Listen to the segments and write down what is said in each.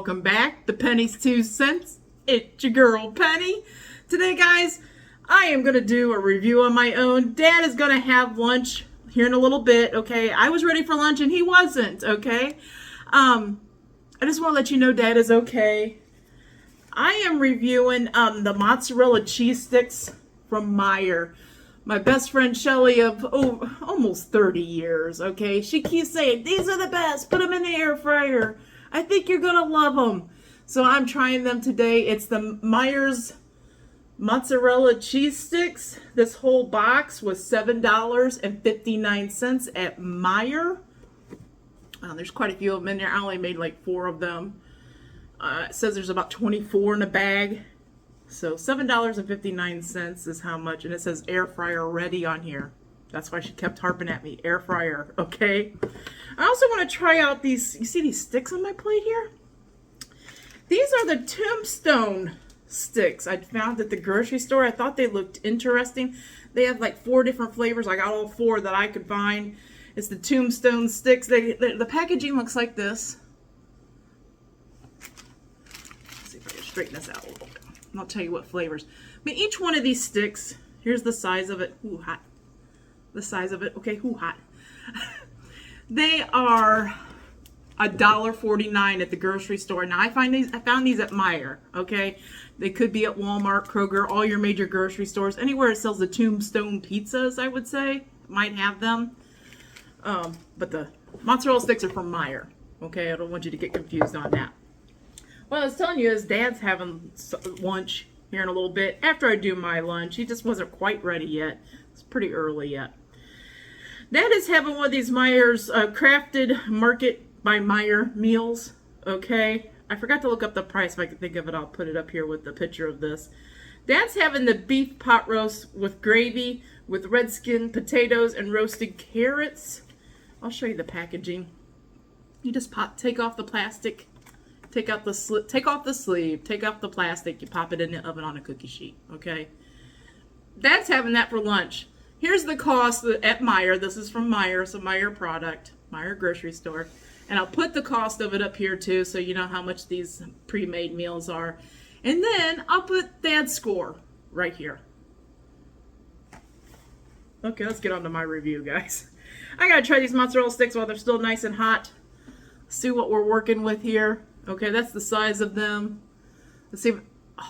welcome back to Penny's 2 Cents. It's your girl Penny. Today, guys, I am going to do a review on my own. Dad is going to have lunch here in a little bit, okay? I was ready for lunch and he wasn't, okay? I just want to let you know Dad is okay. I am reviewing the mozzarella cheese sticks from Meijer. My best friend Shelly of almost 30 years, okay? She keeps saying, these are the best, put them in the air fryer. I think you're gonna love them. So I'm trying them today. It's the Meijer's mozzarella cheese sticks. This whole box was $7.59 at Meijer. There's quite a few of them in there. I only made like 4 of them. It says there's about 24 in a bag. So $7.59 is how much, and it says air fryer ready on here. That's why she kept harping at me, air fryer, okay? I also want to try out these, you see these sticks on my plate here? These are the Tombstone Stix I found at the grocery store. I thought they looked interesting. They have like 4 different flavors. I got all 4 that I could find. It's the Tombstone Stix. The packaging looks like this. Let's see if I can straighten this out a little bit. And I'll tell you what flavors. But each one of these sticks, here's the size of it. Ooh, hot. The size of it. Okay, ooh, hot. They are $1.49 at the grocery store. Now I found these at Meijer, okay? They could be at Walmart, Kroger, all your major grocery stores. Anywhere it sells the Tombstone pizzas, I would say, might have them. But the mozzarella sticks are from Meijer, okay? I don't want you to get confused on that. What I was telling you is Dad's having lunch here in a little bit. After I do my lunch, he just wasn't quite ready yet. It's pretty early yet. Dad is having one of these Meijer's crafted Market by Meijer meals, okay? I forgot to look up the price. If I can think of it, I'll put it up here with the picture of this. Dad's having the beef pot roast with gravy, with red skin potatoes and roasted carrots. I'll show you the packaging. You just take off the plastic. Take off the sleeve, take off the plastic, you pop it in the oven on a cookie sheet, okay? Dad's having that for lunch. Here's the cost at Meijer. This is from Meijer. It's a Meijer product, Meijer grocery store. And I'll put the cost of it up here too, so you know how much these pre-made meals are. And then I'll put Dad's score right here. Okay, let's get on to my review, guys. I gotta try these mozzarella sticks while they're still nice and hot. See what we're working with here. Okay, that's the size of them. Let's see if, I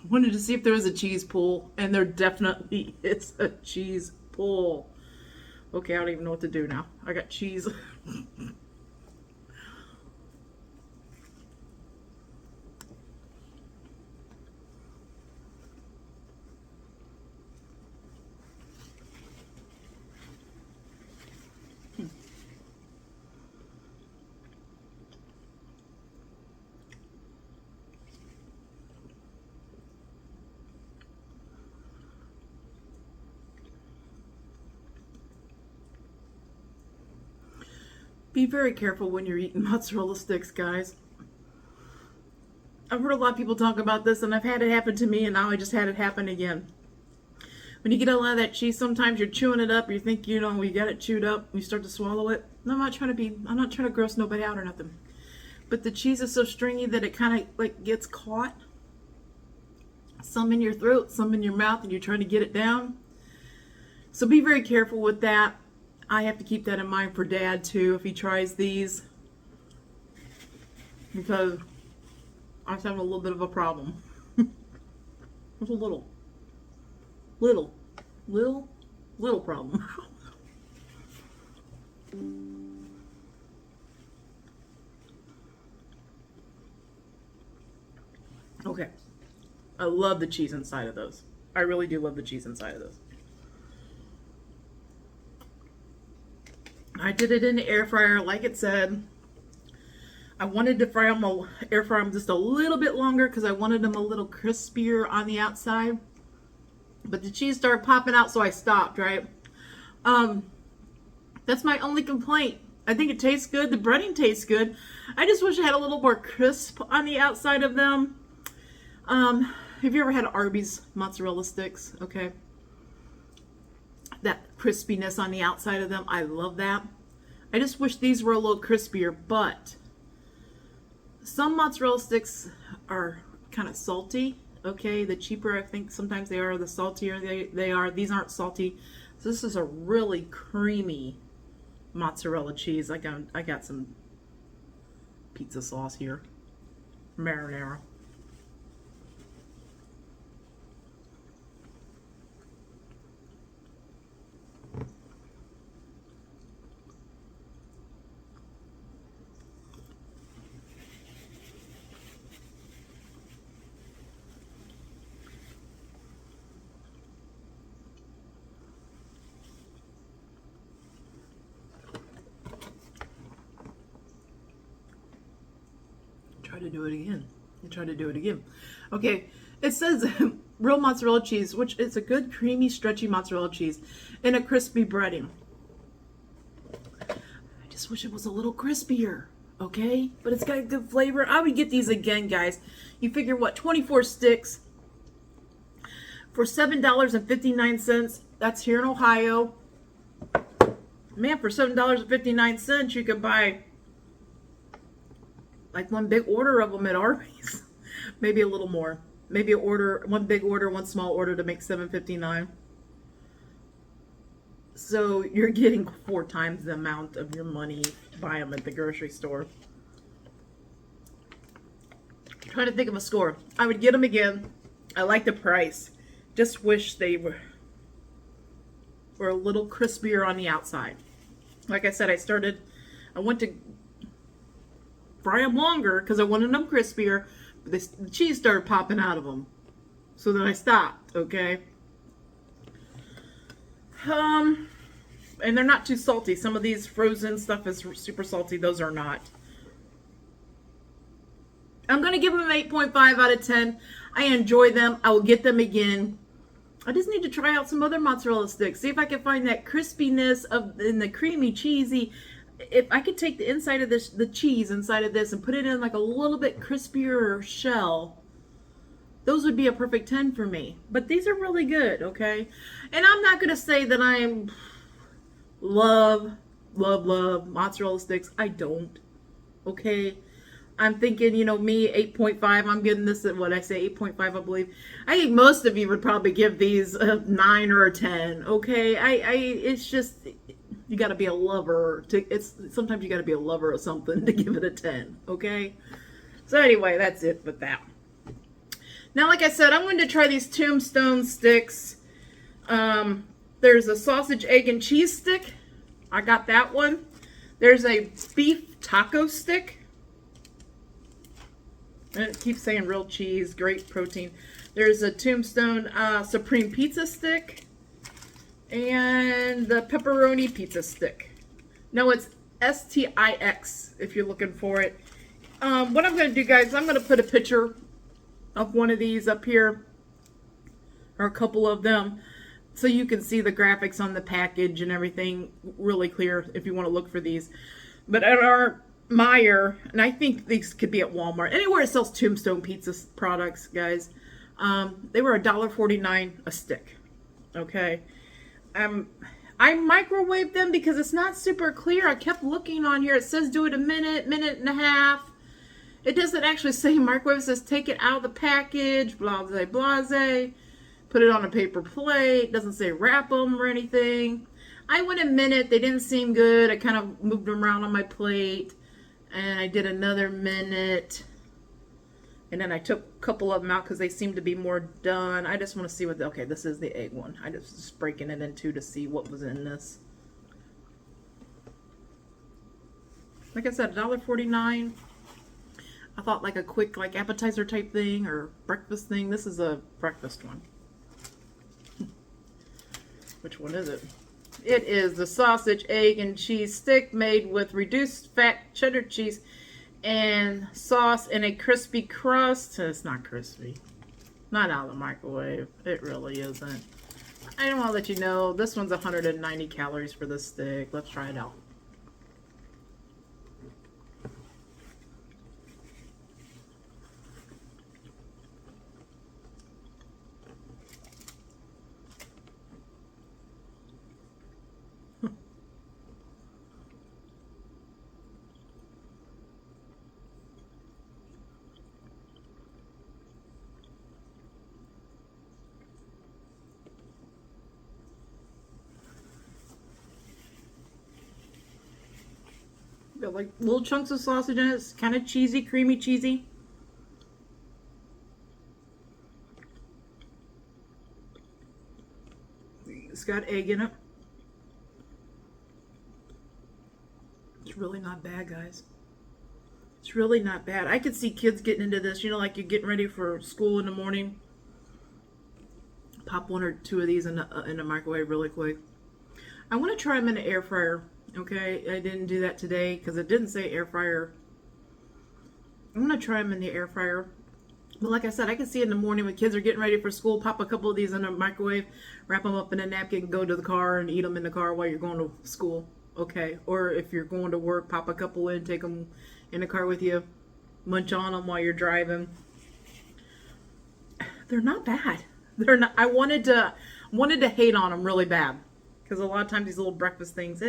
wanted to see if there was a cheese pull, and there definitely is a cheese pull. Okay, I don't even know what to do now. I got cheese. Be very careful when you're eating mozzarella sticks, guys. I've heard a lot of people talk about this, and I've had it happen to me, and now I just had it happen again. When you get a lot of that cheese, sometimes you're chewing it up, you think, you know, you got it chewed up, you start to swallow it. I'm not trying to gross nobody out or nothing. But the cheese is so stringy that it kind of like gets caught. Some in your throat, some in your mouth, and you're trying to get it down. So be very careful with that. I have to keep that in mind for Dad too if he tries these, because I was having a little bit of a problem. It's a little problem. Okay, I love the cheese inside of those. I really do love the cheese inside of those. I did it in the air fryer, like it said. I wanted to air fry them just a little bit longer because I wanted them a little crispier on the outside. But the cheese started popping out, so I stopped, right? That's my only complaint. I think it tastes good. The breading tastes good. I just wish I had a little more crisp on the outside of them. Have you ever had Arby's mozzarella sticks? Okay. That crispiness on the outside of them, I love that. I just wish these were a little crispier, but Some mozzarella sticks are kind of salty. Okay, the cheaper I think sometimes they are, the saltier they are. These aren't salty. So this is a really creamy mozzarella cheese. I got some pizza sauce here, marinara. Try to do it again. You try to do it again. Okay, it says real mozzarella cheese, which is a good creamy, stretchy mozzarella cheese in a crispy breading. I just wish it was a little crispier, okay? But it's got a good flavor. I would get these again, guys. You figure what, 24 sticks for $7.59. That's here in Ohio. Man, for $7.59, you could buy like one big order of them at Arby's. Maybe a little more. Maybe one big order, one small order to make $7.59. So you're getting 4 times the amount of your money. Buy them at the grocery store. Trying to think of a score. I would get them again. I like the price. Just wish they were a little crispier on the outside. Like I said, I went to fry them longer because I wanted them crispier, but the cheese started popping out of them. So then I stopped, okay? And they're not too salty. Some of these frozen stuff is super salty. Those are not. I'm going to give them an 8.5 out of 10. I enjoy them. I will get them again. I just need to try out some other mozzarella sticks. See if I can find that crispiness in the creamy, cheesy. If I could take the inside of this, the cheese inside of this, and put it in like a little bit crispier shell, those would be a perfect 10 for me. But these are really good, okay? And I'm not going to say that I love mozzarella sticks. I don't, okay? I'm thinking, me, 8.5. I'm getting this at what I say, 8.5, I believe. I think most of you would probably give these a 9 or a 10, okay? It's just, you got to be a lover. Sometimes you got to be a lover of something to give it a 10, okay? So anyway, that's it with that. Now, like I said, I'm going to try these Tombstone Stix. There's a sausage, egg, and cheese stick. I got that one. There's a beef taco stick. And it keeps saying real cheese, great protein. There's a Tombstone Supreme Pizza Stick. And the pepperoni pizza stick. No, it's Stix if you're looking for it. What I'm going to do, guys, I'm going to put a picture of one of these up here. Or a couple of them. So you can see the graphics on the package and everything really clear if you want to look for these. But at our Meijer, and I think these could be at Walmart. Anywhere it sells Tombstone pizza products, guys. They were $1.49 a stick. Okay. I microwaved them because it's not super clear. I kept looking on here. It says do it a minute and a half. It doesn't actually say microwave. It says take it out of the package, blase, blase. Put it on a paper plate. It doesn't say wrap them or anything. I went a minute. They didn't seem good. I kind of moved them around on my plate. And I did another minute. And then I took a couple of them out because they seemed to be more done. I just want to see what okay, this is the egg one. I just breaking it in two to see what was in this. Like I said, $1.49. I thought like a quick appetizer type thing or breakfast thing. This is a breakfast one. Which one is it? It is the sausage, egg, and cheese stick made with reduced fat cheddar cheese and sauce and a crispy crust. It's not crispy. Not out of the microwave. It really isn't. I don't want to let you know. This one's 190 calories for this stick. Let's try it out. Got like little chunks of sausage in it. It's kind of cheesy, creamy cheesy. It's got egg in it. It's really not bad, guys. It's really not bad. I could see kids getting into this, you know, like you're getting ready for school in the morning. Pop one or two of these in the microwave really quick. I want to try them in the air fryer. Okay, I didn't do that today because it didn't say air fryer. I'm going to try them in the air fryer. But like I said, I can see in the morning when kids are getting ready for school, pop a couple of these in the microwave, wrap them up in a napkin, go to the car and eat them in the car while you're going to school. Okay, or if you're going to work, pop a couple in, take them in the car with you, munch on them while you're driving. They're not bad. They're not. I wanted to hate on them really bad because a lot of times these little breakfast things,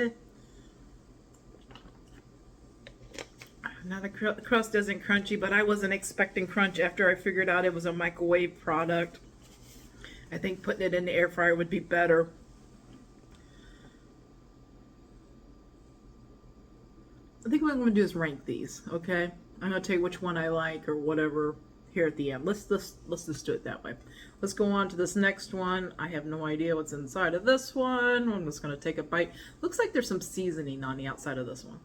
Now the crust isn't crunchy, but I wasn't expecting crunch after I figured out it was a microwave product. I think putting it in the air fryer would be better. I think what I'm going to do is rank these, okay? I'm going to tell you which one I like or whatever here at the end. Let's just do it that way. Let's go on to this next one. I have no idea what's inside of this one. I'm just going to take a bite. Looks like there's some seasoning on the outside of this one.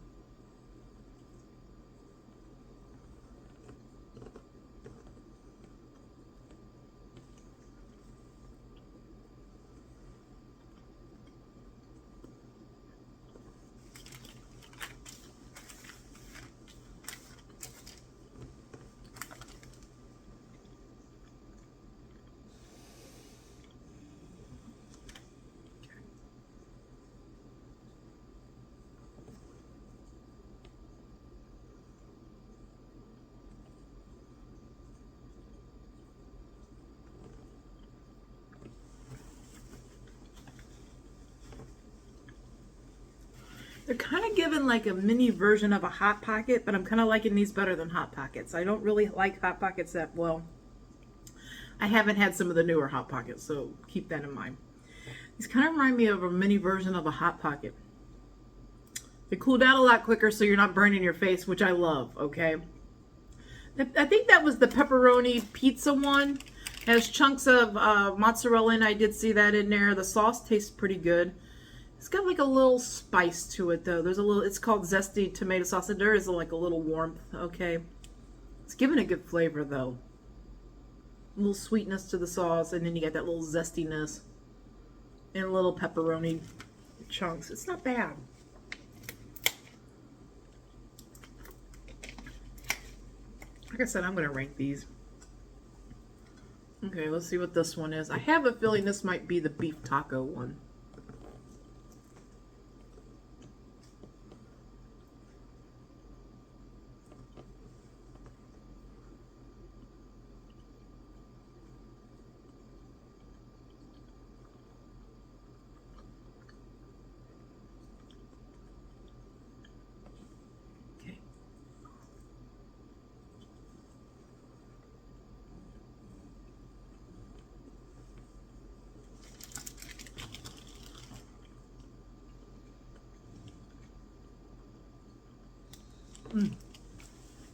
They're kind of given like a mini version of a Hot Pocket, but I'm kind of liking these better than Hot Pockets. I don't really like Hot Pockets that well. I haven't had some of the newer Hot Pockets, so keep that in mind. These kind of remind me of a mini version of a Hot Pocket. They cool down a lot quicker so you're not burning your face, which I love, okay? I think that was the pepperoni pizza one. It has chunks of mozzarella in. I did see that in there. The sauce tastes pretty good. It's got like a little spice to it though. There's a little, it's called zesty tomato sauce, and there is like a little warmth, okay? It's giving a good flavor though. A little sweetness to the sauce, and then you get that little zestiness and a little pepperoni chunks. It's not bad. Like I said, I'm gonna rank these. Okay, let's see what this one is. I have a feeling this might be the beef taco one.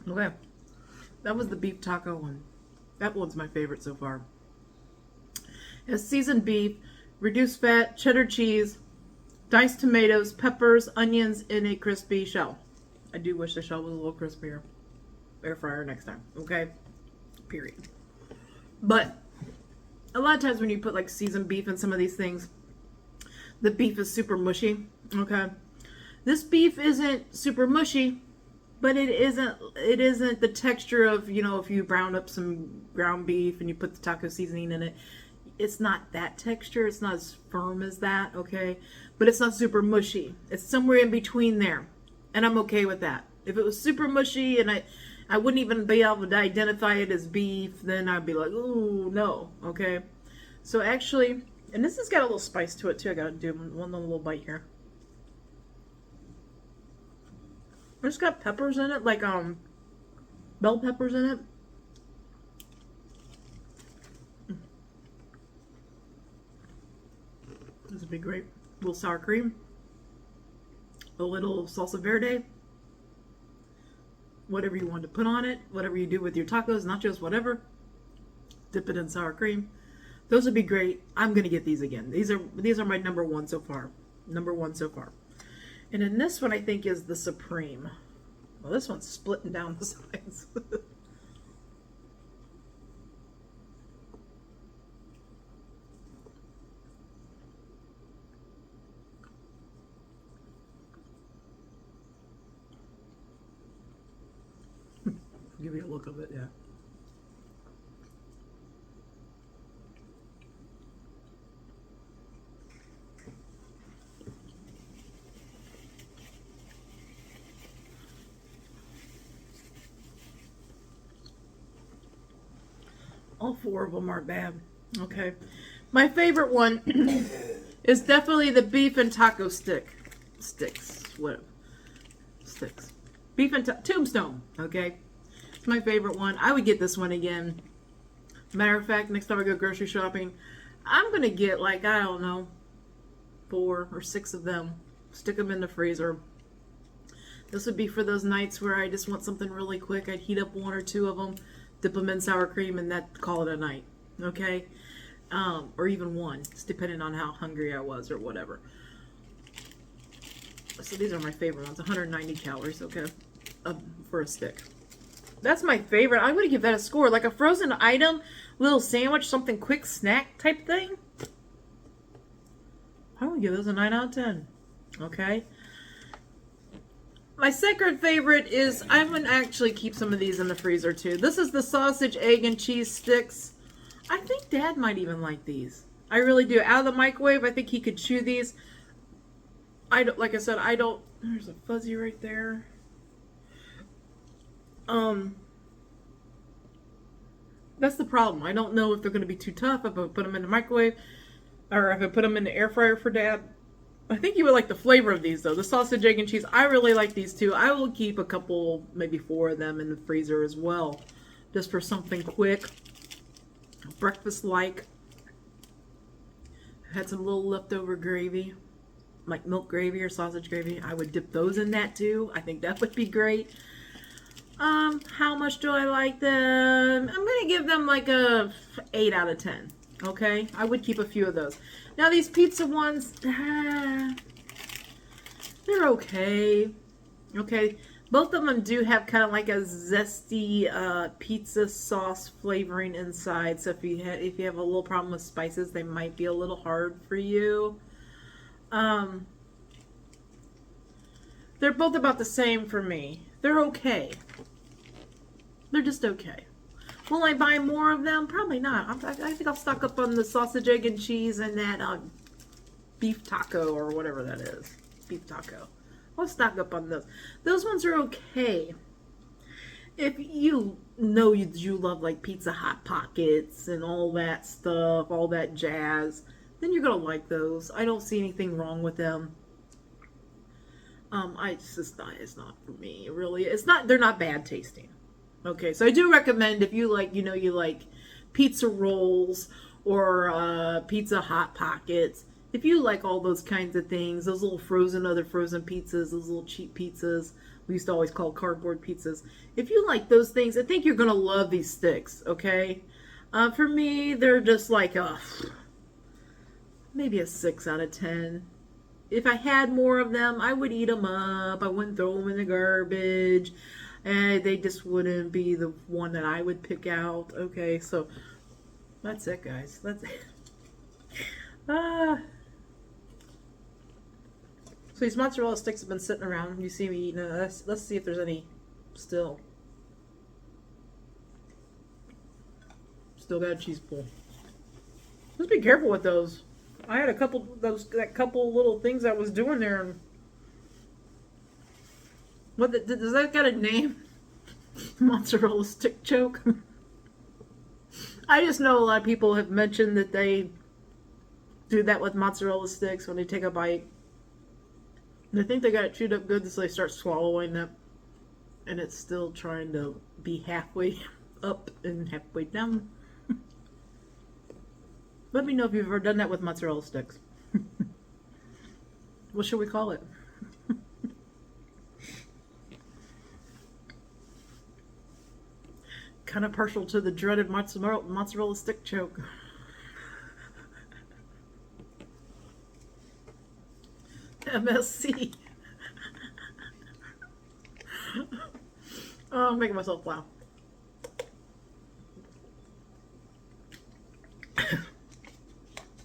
Okay, that was the beef taco one. That one's my favorite so far. It has seasoned beef, reduced fat, cheddar cheese, diced tomatoes, peppers, onions in a crispy shell. I do wish the shell was a little crispier. Air fryer next time, okay? Period. But a lot of times when you put like seasoned beef in some of these things, the beef is super mushy, okay? This beef isn't super mushy, but it isn't the texture of, you know, if you brown up some ground beef and you put the taco seasoning in it. It's not that texture. It's not as firm as that, okay? But it's not super mushy. It's somewhere in between there. And I'm okay with that. If it was super mushy and I wouldn't even be able to identify it as beef, then I'd be like, ooh, no, okay? So actually, and this has got a little spice to it too. I gotta do one little bite here. It's got peppers in it, like bell peppers in it. This would be great. A little sour cream, a little salsa verde, whatever you want to put on it, whatever you do with your tacos, nachos, whatever. Dip it in sour cream. Those would be great. I'm gonna get these again. These are my number one so far. Number one so far. And then this one I think is the Supreme. Well, this one's splitting down the sides. Give you a look of it, yeah. All four of them aren't bad. Okay. My favorite one is definitely the beef and taco sticks. What? Sticks. Beef and Tombstone. Okay. It's my favorite one. I would get this one again. Matter of fact, next time I go grocery shopping, I'm going to get like, I don't know, 4 or 6 of them. Stick them in the freezer. This would be for those nights where I just want something really quick. I'd heat up 1 or 2 of them, dip them in sour cream, and that call it a night. Okay? Or even 1. It's depending on how hungry I was or whatever. So these are my favorite ones. 190 calories, okay, for a stick. That's my favorite. I'm going to give that a score. Like a frozen item, little sandwich, something quick snack type thing. I'm going to give those a 9 out of 10. Okay? My second favorite is, I'm going to actually keep some of these in the freezer too. This is the sausage, egg, and cheese sticks. I think Dad might even like these. I really do. Out of the microwave, I think he could chew these. I don't, like I said, I don't, there's a fuzzy right there. That's the problem. I don't know if they're going to be too tough if I put them in the microwave or if I put them in the air fryer for Dad. I think you would like the flavor of these though. The sausage, egg, and cheese. I really like these too. I will keep a couple, maybe 4 of them in the freezer as well. Just for something quick. Breakfast-like. Had some little leftover gravy. Like milk gravy or sausage gravy. I would dip those in that too. I think that would be great. How much do I like them? I'm going to give them like a 8 out of 10. Okay? I would keep a few of those. Now these pizza ones, they're okay. Okay? Both of them do have kind of like a zesty pizza sauce flavoring inside. So if you have a little problem with spices, they might be a little hard for you. They're both about the same for me. They're okay. They're just okay. Will I buy more of them? Probably not. I think I'll stock up on the sausage, egg, and cheese and that beef taco or whatever that is. Beef taco. I'll stock up on those. Those ones are okay. If you know you love like Pizza Hot Pockets and all that stuff, all that jazz, then you're going to like those. I don't see anything wrong with them. It's not for me, really. They're not bad tasting. Okay, so I do recommend if you like, you like pizza rolls or Pizza Hot Pockets. If you like all those kinds of things, those little other frozen pizzas, those little cheap pizzas, we used to always call cardboard pizzas. If you like those things, I think you're going to love these sticks, okay? For me, they're just like maybe a 6 out of 10. If I had more of them, I would eat them up. I wouldn't throw them in the garbage. And they just wouldn't be the one that I would pick out. Okay, so that's it, guys. That's it. So these mozzarella sticks have been sitting around. You see me eating it. Let's see if there's any still. Still got a cheese pull. Just be careful with those. I had that couple little things I was doing there. And does that got a name? Mozzarella stick choke. I just know a lot of people have mentioned that they do that with mozzarella sticks when they take a bite. And I think they got it chewed up good so they start swallowing it. And it's still trying to be halfway up and halfway down. Let me know if you've ever done that with mozzarella sticks. What should we call it? kind of partial to the dreaded mozzarella stick choke. MSC. Oh, I'm making myself laugh.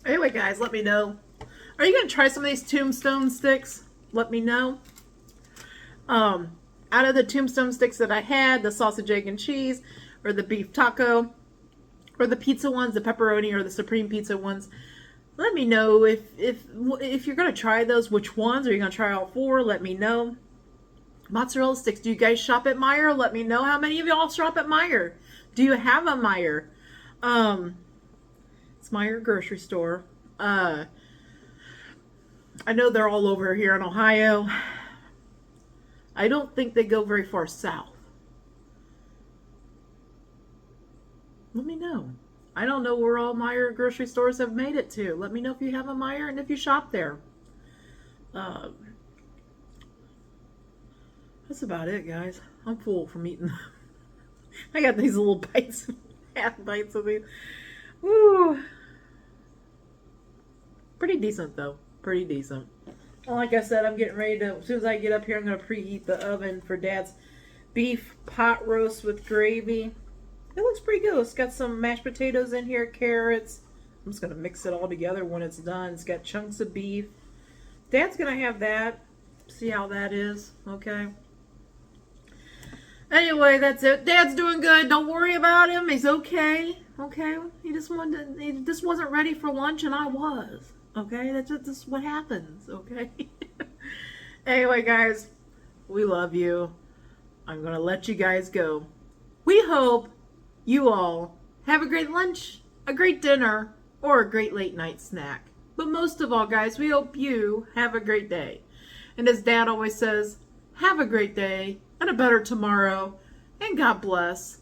Anyway, guys, let me know. Are you going to try some of these Tombstone Stix? Let me know. Out of the Tombstone Stix that I had, the sausage, egg, and cheese, or the beef taco, or the pizza ones, the pepperoni, or the supreme pizza ones, let me know if you're going to try those, which ones. Are you going to try all 4? Let me know. Mozzarella sticks. Do you guys shop at Meijer? Let me know how many of y'all shop at Meijer. Do you have a Meijer? It's Meijer grocery store. I know they're all over here in Ohio. I don't think they go very far south. Let me know. I don't know where all Meijer grocery stores have made it to. Let me know if you have a Meijer and if you shop there. That's about it, guys. I'm full from eating. I got these little bites, half bites of these. Woo. Pretty decent, though. Pretty decent. Well, like I said, I'm getting ready to, as soon as I get up here, I'm going to preheat the oven for Dad's beef pot roast with gravy. It looks pretty good. It's got some mashed potatoes in here, carrots. I'm just going to mix it all together when it's done. It's got chunks of beef. Dad's going to have that. See how that is. Okay. Anyway, that's it. Dad's doing good. Don't worry about him. He's okay. Okay. He just wasn't ready for lunch, and I was. Okay. That's just what happens. Okay. Anyway, guys, we love you. I'm going to let you guys go. We hope you all have a great lunch, a great dinner, or a great late night snack. But most of all, guys, we hope you have a great day. And as Dad always says, have a great day and a better tomorrow. And God bless.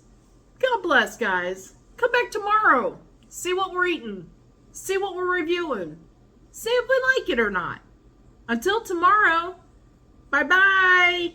God bless, guys. Come back tomorrow. See what we're eating. See what we're reviewing. See if we like it or not. Until tomorrow, bye-bye.